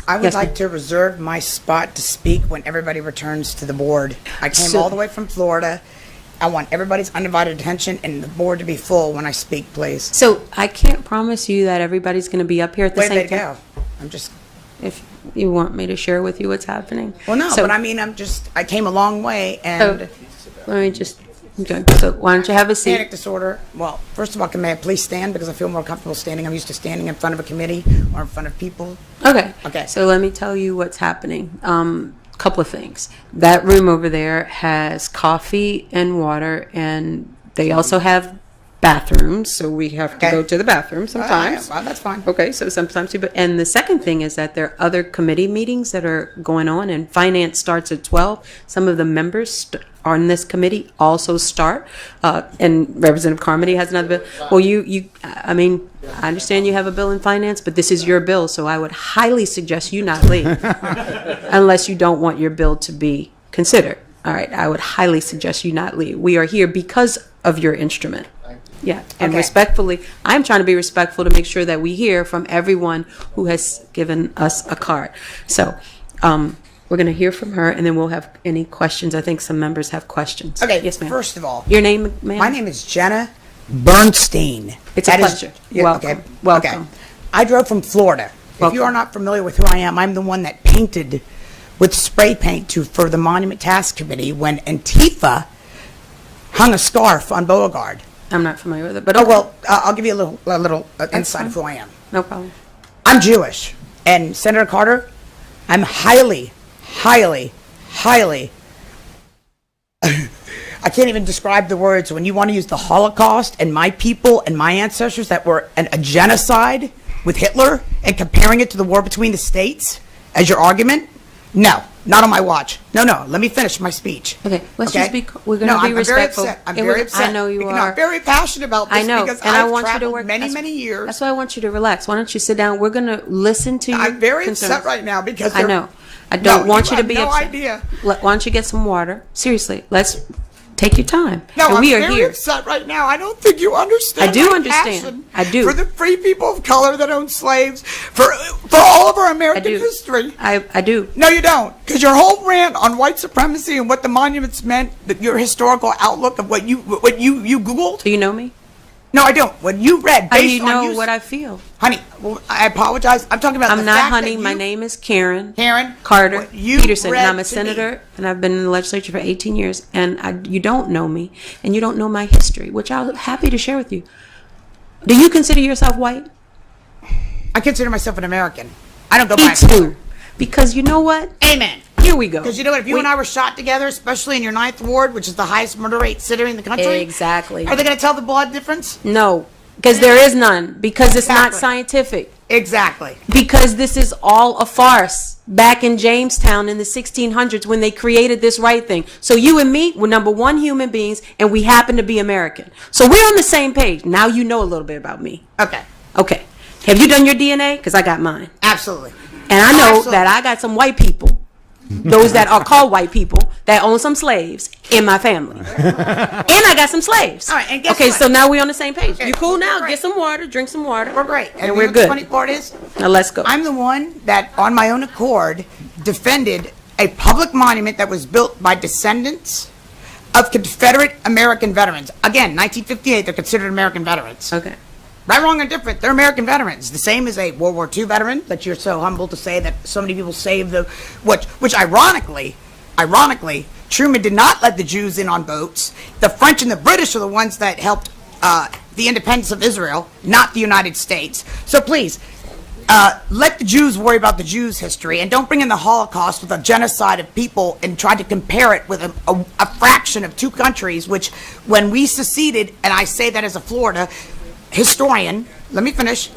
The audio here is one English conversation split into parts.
I would Yes, like ma'am. to reserve my spot to speak when everybody returns to the board. I came all the way from Florida. I want everybody's undivided attention and the board to be full when I speak, please. So I can't promise you that everybody's going to be up here at the Where same did they time. go? I'm just, If you want me to share with you what's happening. well, no, So- but I mean, I came a long way and Let me just, okay, so why don't you have a seat? panic disorder. Well, first of all, may I please stand because I feel more comfortable standing. I'm used to standing in front of a committee or in front of people. Okay. Okay. So let me tell you what's happening. Couple of things. That room over there has coffee and water, and they also have bathrooms, so we have to Okay. go to the bathroom sometimes. That's fine. Okay, so sometimes, and the second thing is that there are other committee meetings that are going on, and finance starts at 12. Some of the members on this committee also start, and Representative Carmody has another bill. Well, I mean, I understand you have a bill in finance, but this is your bill, so I would highly suggest you not leave unless you don't want your bill to be considered. All right, I would highly suggest you not leave. We are here because of your instrument. Yeah, and Okay. respectfully, I'm trying to be respectful to make sure that we hear from everyone who has given us a card. So, we're going to hear from her, and then we'll have any questions. I think some members have questions. Okay, Yes, ma'am. first of all, Your name, ma'am? my name is Jenna Bernstein. It's a That is- pleasure. yeah, Welcome. Okay. Welcome. Okay. I drove from Florida. If Welcome. you are not familiar with who I am, I'm the one that painted with spray paint for the Monument Task Committee when Antifa hung a scarf on Beauregard. I'm not familiar with it, but Oh, okay. well, I'll give you a little insight fine. of who I am. No problem. I'm Jewish. And Senator Carter, I'm highly, highly, highly, I can't even describe the words. When you want to use the Holocaust and my people and my ancestors that were a genocide with Hitler and comparing it to the war between the states as your argument, no, not on my watch. No, let me finish my speech. Okay, let's just be, we're going No, to be I'm respectful. Very upset. I'm And very we're- upset. I know you because are. I'm very passionate about this I know, because and I I've want you to traveled work many years. That's why I want you to relax. Why don't you sit down? We're going to listen to you. I'm very concerns. upset right now because I know. I don't want you to be no upset. idea. Why don't you get some water? Seriously, let's take your time. No, and I'm we are very here. upset right now. I don't think you understand. I do my understand. passion I do. For the free people of color that own slaves, for all of our American do. history. I do. No, you don't, because your whole rant on white supremacy and what the monuments meant, your historical outlook of what you Googled. Do you know me? No, I don't. What you read, How do based you on know what I feel? honey. Well, I apologize. I'm talking about. I'm the not fact that honey. My you- name is Karen. Karen Carter what you Peterson, and read I'm a to me. senator, and I've been in the legislature for 18 years. And you don't know me, and you don't know my history, which I'm happy to share with you. Do you consider yourself white? I consider myself an American. I don't go Me by too. Because you know what? Amen. Here we go. Because you know what? If you and I were shot together, especially in your 9th ward, which is the highest murder rate city in the country, Exactly. are they going to tell the blood difference? No, because there is none. Because it's not Exactly. scientific. Exactly. Because this is all a farce. Back in Jamestown in the 1600s when they created this right thing. So you and me, we're number one human beings, and we happen to be American. So we're on the same page. Now you know a little bit about me. Okay. Okay. Have you done your DNA? Because I got mine. Absolutely. And I know Absolutely. that I got some white people, those that are called white people, that own some slaves in my family. And I got some slaves. All right, and guess okay, what? so now we're on the same page. Okay, You cool now? great. Get some water, drink some water. We're great. And you we're know what the good. funny part is? Now let's go. I'm the one that, on my own accord, defended a public monument that was built by descendants of Confederate American veterans. Again, 1958, they're considered American veterans. Okay. Right, wrong, or different, they're American veterans. The same as a World War II veteran that you're so humble to say that so many people saved the, which ironically, Truman did not let the Jews in on boats. The French and the British are the ones that helped the independence of Israel, not the United States. So please, let the Jews worry about the Jews' history, and don't bring in the Holocaust with a genocide of people and try to compare it with a fraction of two countries, which when we seceded, and I say that as a Florida historian, let me finish.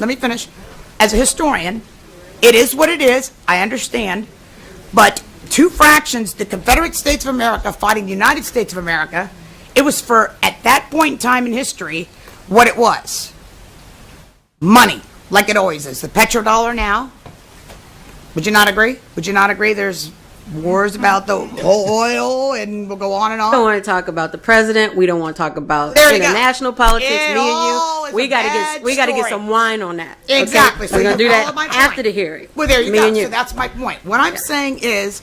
As a historian, it is what it is, I understand, but two fractions, the Confederate States of America fighting the United States of America, it was for, at that point in time in history, what it was. Money, like it always is. The petrodollar now, would you not agree? Would you not agree there's wars about the whole oil, and we'll go on and We don't on. want to talk about the president. We don't want to talk about There you go. international politics. It Me all and is you, we a got to bad get story. some wine on that. Exactly. Okay? So We're gonna you do follow that my after point. the hearing. Well, there you Me go. and you. So that's my point. What I'm saying is,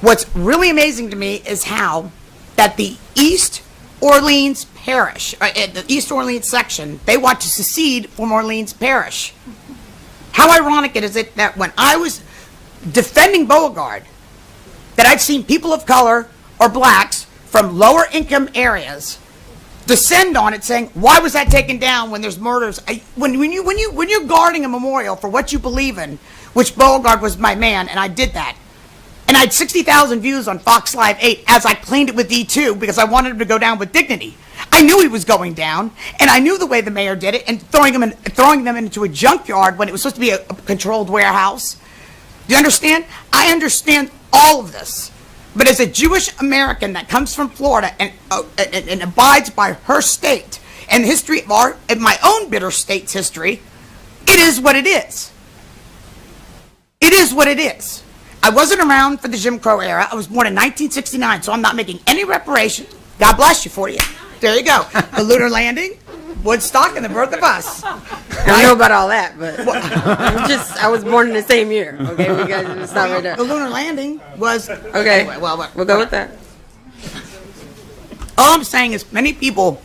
what's really amazing to me is how that the East Orleans Parish, the East Orleans section, they want to secede from Orleans Parish. How ironic is it that when I was defending Beauregard, that I've seen people of color or blacks from lower income areas descend on it, saying, "Why was that taken down when there's murders?" When you're guarding a memorial for what you believe in, which Beauregard was my man, and I did that, and I had 60,000 views on Fox Live 8 as I cleaned it with D2 because I wanted him to go down with dignity. I knew he was going down, and I knew the way the mayor did it, and throwing them into a junkyard when it was supposed to be a controlled warehouse. Do you understand? I understand all of this. But as a Jewish American that comes from Florida and abides by her state and the history of my own bitter state's history, it is what it is. It is what it is. I wasn't around for the Jim Crow era. I was born in 1969, so I'm not making any reparation. God bless you for you. There you go. The lunar landing, Woodstock, and the birth of us. I don't know about all that, but I was born in the same year. Okay, we got to stop right there. The lunar landing was... Okay, Anyway, we'll go with that. All I'm saying is many people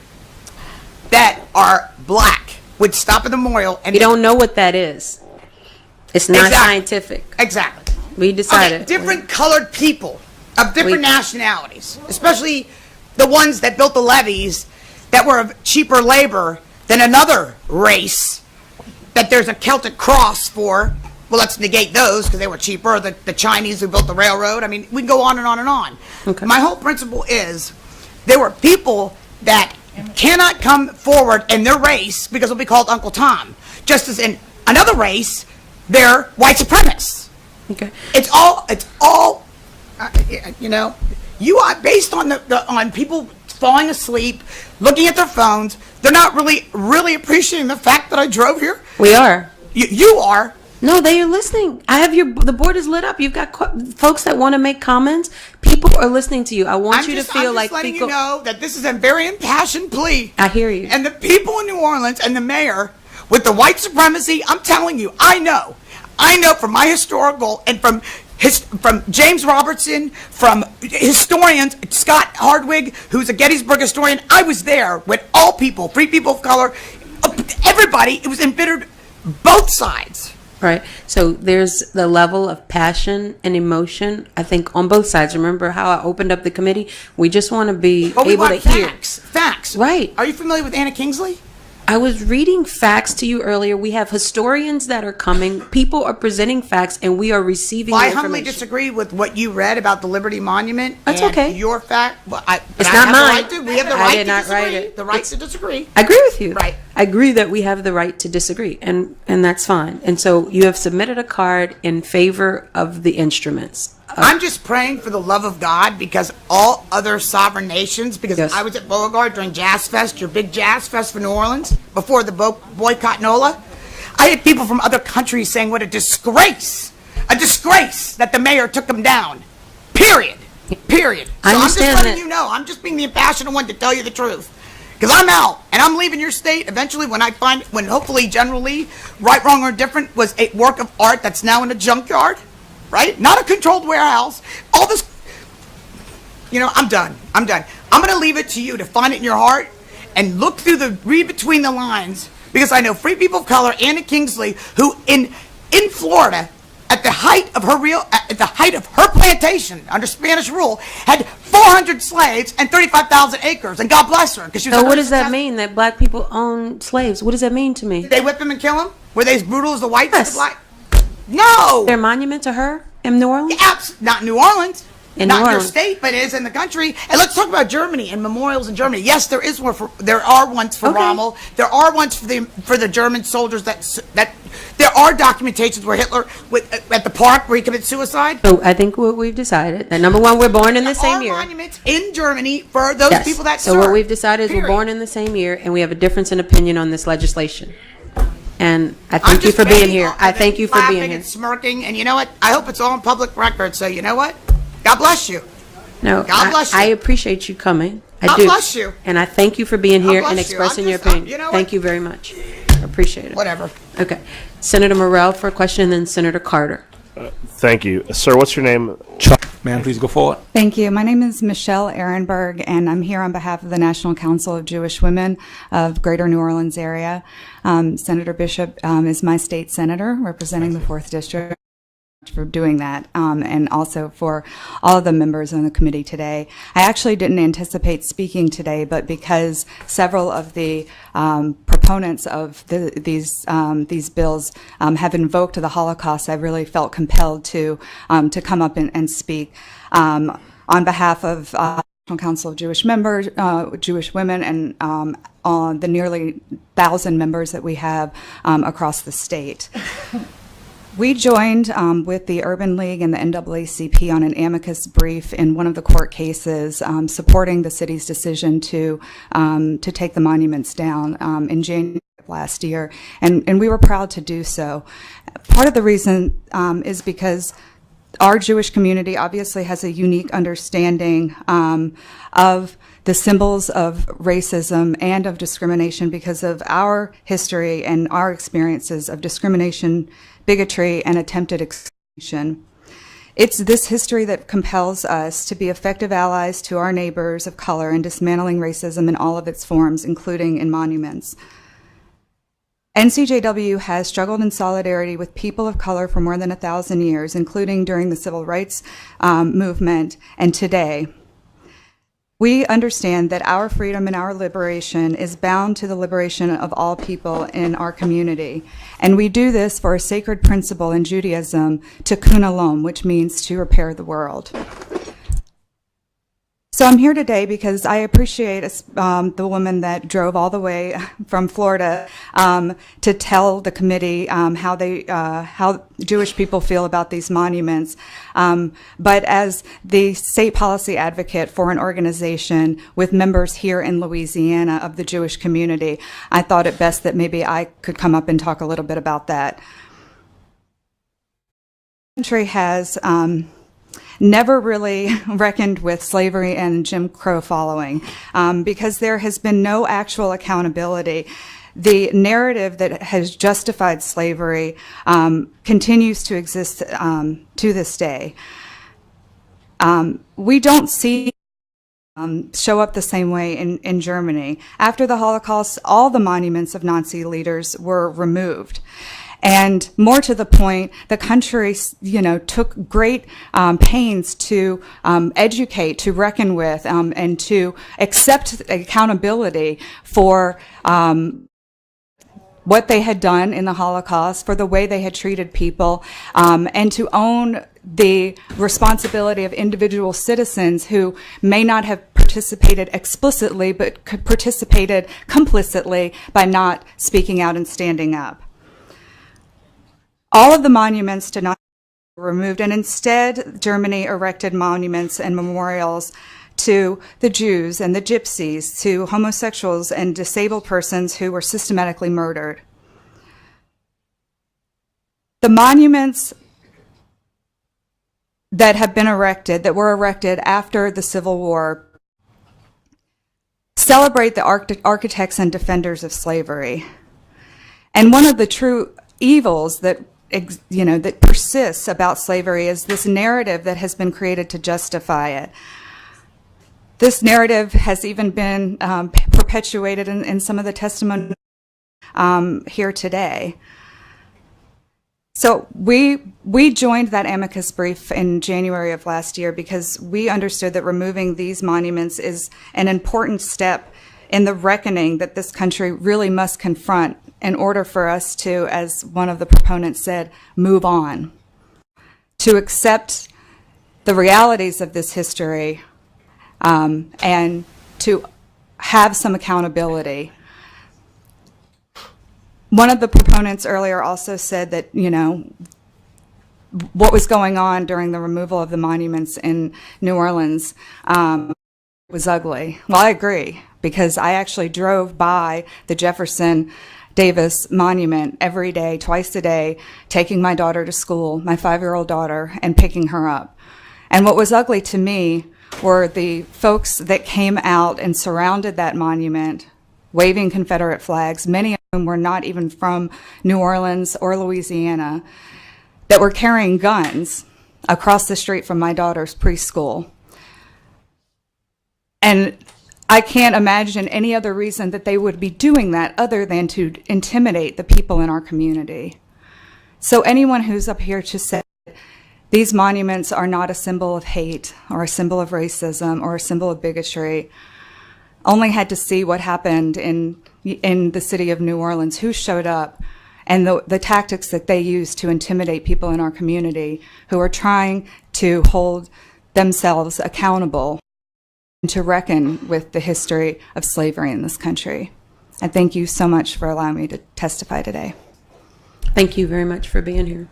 that are black would stop at the memorial and... You don't know what that is. It's not scientific. Exactly. We decided. Okay, different colored people of different nationalities, especially the ones that built the levees that were of cheaper labor than another race that there's a Celtic cross for. Well, let's negate those because they were cheaper. The Chinese who built the railroad. I mean, we can go on and on and on. Okay. My whole principle is there were people that cannot come forward in their race because they'll be called Uncle Tom. Just as in another race, they're white supremacists. Okay. It's all, you know, you are based on on people falling asleep, looking at their phones. They're not really appreciating the fact that I drove here. We are. You are. No, they are listening. I have the board is lit up. You've got folks that want to make comments. People are listening to you. I want you to feel I'm like just letting people. you know that this is a very impassioned plea. I hear you. And the people in New Orleans and the mayor with the white supremacy, I'm telling you, I know from my historical and from James Robertson, from historians, Scott Hardwig, who's a Gettysburg historian. I was there with all people, free people of color, everybody. It was embittered both sides. Right. So there's the level of passion and emotion, I think, on both sides. Remember how I opened up the committee? We just want to be able to hear. Facts. Right. Are you familiar with Anna Kingsley? I was reading facts to you earlier. We have historians that are coming. People are presenting facts, and we are receiving Well, I information. humbly disagree with what you read about the Liberty Monument. That's and okay. Your fact. Well, It's I not have mine. The right to, we have the I right did to not disagree. write it. The right to disagree. I agree with you. Right. I agree that we have the right to disagree, and that's fine. And so you have submitted a card in favor of the instruments. I'm just praying for the love of God because all other sovereign nations, because Yes. I was at Beauregard during Jazz Fest, your big Jazz Fest for New Orleans, before the boycott NOLA. I had people from other countries saying what a disgrace that the mayor took them down. Period. So I I'm just understand letting that. you know. I'm just being the impassioned one to tell you the truth. Because I'm out, and I'm leaving your state eventually when hopefully General Lee, Right, Wrong, or Indifferent, was a work of art that's now in a junkyard. Right? Not a controlled warehouse. All this, I'm done. I'm going to leave it to you to find it in your heart and read between the lines, because I know free people of color, Anna Kingsley, who in Florida, at the height of her plantation under Spanish rule, had 400 slaves and 35,000 acres, and God bless her. So what does that mean, that black people own slaves? What does that mean to me? Did they whip them and kill them? Were they as brutal as the whites? Yes. The black? No. Is there a monument to her in New Orleans? Not New Orleans. In Not New in your Orleans. state, but it is in the country. And let's talk about Germany and memorials in Germany. Yes, there are ones for Okay. Rommel. There are ones for the German soldiers that there are documentations where Hitler at the park where he committed suicide. So I think what we've decided that number one, we're born in the same There year. are monuments in Germany for those Yes. people that So served. what we've decided is we're Period. born in the same year, and we have a difference in opinion on this legislation. And I I'm thank you just for being waiting here. on- I thank you for being laughing here. and smirking, and you know what? I hope it's all on public record, so you know what? God bless you. No, God bless you. I appreciate you coming. I God do. bless you. And I thank you for being here bless and you. expressing I'm your just- opinion. you know Thank what? you very much. I appreciate it. Whatever. Okay. Senator Morrell for a question, and then Senator Carter. Thank you. Sir, what's your name? Ma'am, please go forward. Thank you. My name is Michelle Ehrenberg, and I'm here on behalf of the National Council of Jewish Women of Greater New Orleans area. Senator Bishop is my state senator representing the 4th District for doing that, and also for all of the members on the committee today. I actually didn't anticipate speaking today, but because several of the proponents of these bills have invoked the Holocaust, I really felt compelled to come up and speak on behalf of National Council of Jewish Members, Jewish Women, and on the nearly 1,000 members that we have across the state. We joined with the Urban League and the NAACP on an amicus brief in one of the court cases supporting the city's decision to take the monuments down in January of last year, and we were proud to do so. Part of the reason is because our Jewish community obviously has a unique understanding of the symbols of racism and of discrimination because of our history and our experiences of discrimination, bigotry, and attempted extermination. It's this history that compels us to be effective allies to our neighbors of color in dismantling racism in all of its forms, including in monuments. NCJW has struggled in solidarity with people of color for more than 1,000 years, including during the Civil Rights movement and today. We understand that our freedom and our liberation is bound to the liberation of all people in our community. And we do this for a sacred principle in Judaism, tikkun olam, which means to repair the world. So I'm here today because I appreciate the woman that drove all the way from Florida to tell the committee how Jewish people feel about these monuments. But as the state policy advocate for an organization with members here in Louisiana of the Jewish community, I thought it best that maybe I could come up and talk a little bit about that. The country has never really reckoned with slavery and Jim Crow following because there has been no actual accountability. The narrative that has justified slavery continues to exist to this day. We don't see show up the same way in Germany. After the Holocaust, all the monuments of Nazi leaders were removed. And more to the point, the country, took great pains to educate, to reckon with, and to accept accountability for what they had done in the Holocaust, for the way they had treated people, and to own the responsibility of individual citizens who may not have participated explicitly, but participated complicitly by not speaking out and standing up. All of the monuments to Nazis were removed, and instead Germany erected monuments and memorials to the Jews and the Gypsies, to homosexuals and disabled persons who were systematically murdered. The monuments that have been erected, that were erected after the Civil War, celebrate the architects and defenders of slavery. And one of the true evils that persists about slavery is this narrative that has been created to justify it. This narrative has even been perpetuated in some of the testimony here today. So we joined that amicus brief in January of last year because we understood that removing these monuments is an important step in the reckoning that this country really must confront in order for us to, as one of the proponents said, move on, to accept the realities of this history and to have some accountability. One of the proponents earlier also said that, what was going on during the removal of the monuments in New Orleans was ugly. Well, I agree, because I actually drove by the Jefferson Davis monument every day, twice a day, taking my daughter to school, my 5-year-old daughter, and picking her up. And what was ugly to me were the folks that came out and surrounded that monument, waving Confederate flags, many of whom were not even from New Orleans or Louisiana, that were carrying guns across the street from my daughter's preschool. And I can't imagine any other reason that they would be doing that other than to intimidate the people in our community. So anyone who's up here to say these monuments are not a symbol of hate or a symbol of racism or a symbol of bigotry only had to see what happened in the city of New Orleans, who showed up, and the tactics that they use to intimidate people in our community who are trying to hold themselves accountable and to reckon with the history of slavery in this country. And thank you so much for allowing me to testify today. Thank you very much for being here.